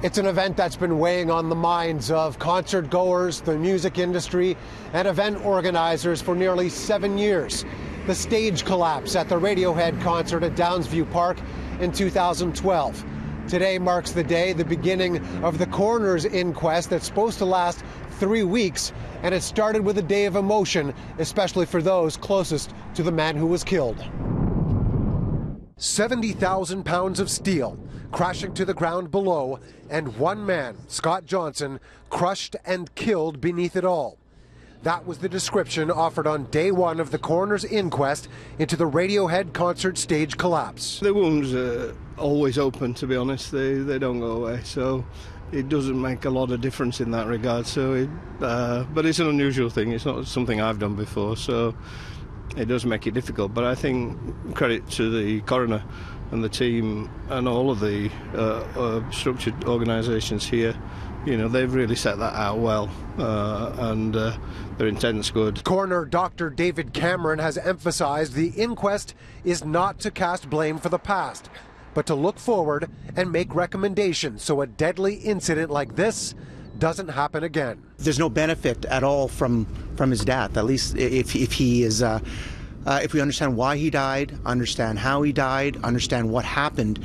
It's an event that's been weighing on the minds of concert goers, the music industry, and event organizers for nearly 7 years. The stage collapse at the Radiohead concert at Downsview Park in 2012. Today marks the day, the beginning of the coroner's inquest that's supposed to last 3 weeks, and it started with a day of emotion, especially for those closest to the man who was killed. 70,000 pounds of steel crashing to the ground below, and one man, Scott Johnson, crushed and killed beneath it all. That was the description offered on day one of the coroner's inquest into the Radiohead concert stage collapse. The wounds are always open, to be honest. They don't go away, so it doesn't make a lot of difference in that regard. But it's an unusual thing. It's not something I've done before, so it does make it difficult. But I think credit to the coroner and the team and all of the structured organisations here. You know, they've really set that out well, and their intent's good. Coroner Dr. David Cameron has emphasised the inquest is not to cast blame for the past, but to look forward and make recommendations so a deadly incident like this doesn't happen again. There's no benefit at all from his death, at least if he is... if we understand why he died, understand how he died, understand what happened,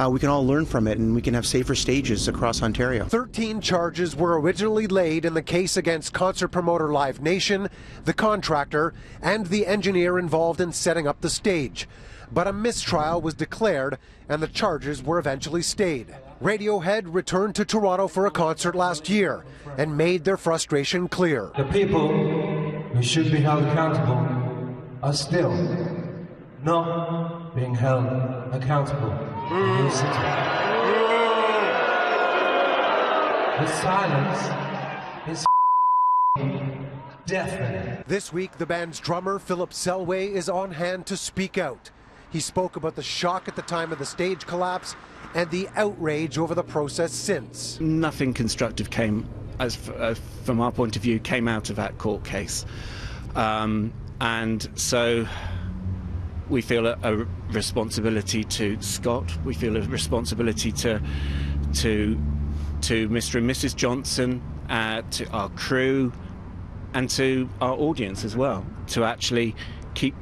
we can all learn from it and we can have safer stages across Ontario. 13 charges were originally laid in the case against concert promoter Live Nation, the contractor, and the engineer involved in setting up the stage. But a mistrial was declared and the charges were eventually stayed. Radiohead returned to Toronto for a concert last year and made their frustration clear. The people who should be held accountable are still not being held accountable in this city. The silence is deafening. This week, the band's drummer, Philip Selway, is on hand to speak out. He spoke about the shock at the time of the stage collapse and the outrage over the process since. Nothing constructive came, from our point of view, came out of that court case. And so we feel a responsibility to Scott. We feel a responsibility to Mr. and Mrs. Johnson, to our crew, and to our audience as well, to actually keep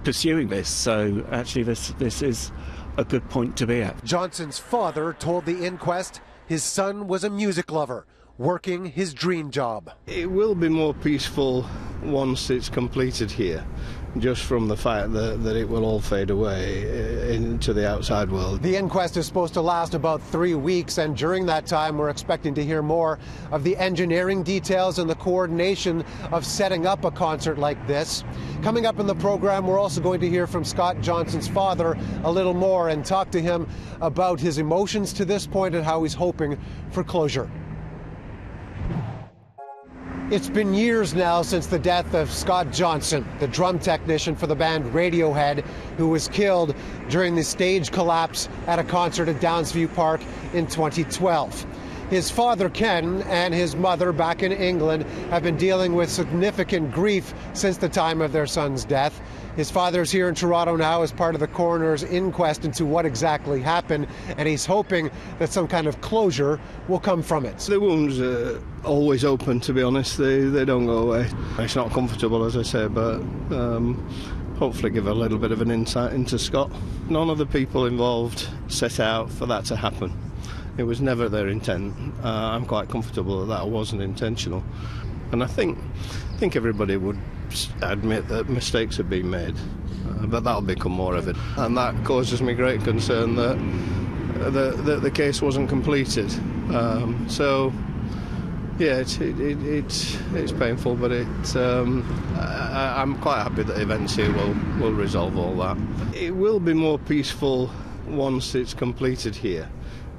pursuing this. So actually this is a good point to be at. Johnson's father told the inquest his son was a music lover, working his dream job. It will be more peaceful once it's completed here, just from the fact that it will all fade away into the outside world. The inquest is supposed to last about 3 weeks, and during that time we're expecting to hear more of the engineering details and the coordination of setting up a concert like this. Coming up in the program, we're also going to hear from Scott Johnson's father a little more and talk to him about his emotions to this point and how he's hoping for closure. It's been years now since the death of Scott Johnson, the drum technician for the band Radiohead, who was killed during the stage collapse at a concert at Downsview Park in 2012. His father, Ken, and his mother back in England have been dealing with significant grief since the time of their son's death. His father's here in Toronto now as part of the coroner's inquest into what exactly happened, and he's hoping that some kind of closure will come from it. The wounds are always open, to be honest. They don't go away. It's not comfortable, as I say, but hopefully give a little bit of an insight into Scott. None of the people involved set out for that to happen. It was never their intent. I'm quite comfortable that wasn't intentional. And I think everybody would admit that mistakes have been made, but that'll become more evident. And that causes me great concern that the case wasn't completed. So, yeah, it's painful, but I'm quite happy that events here will resolve all that. It will be more peaceful once it's completed here,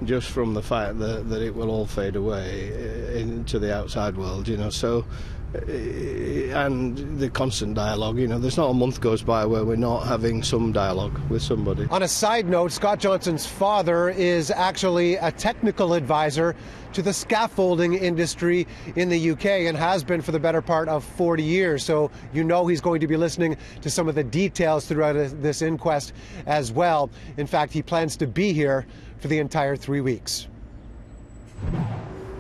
just from the fact that it will all fade away into the outside world, you know. So, and the constant dialogue, you know, there's not a month goes by where we're not having some dialogue with somebody. On a side note, Scott Johnson's father is actually a technical advisor to the scaffolding industry in the UK and has been for the better part of 40 years. So you know he's going to be listening to some of the details throughout this inquest as well. In fact, he plans to be here for the entire 3 weeks.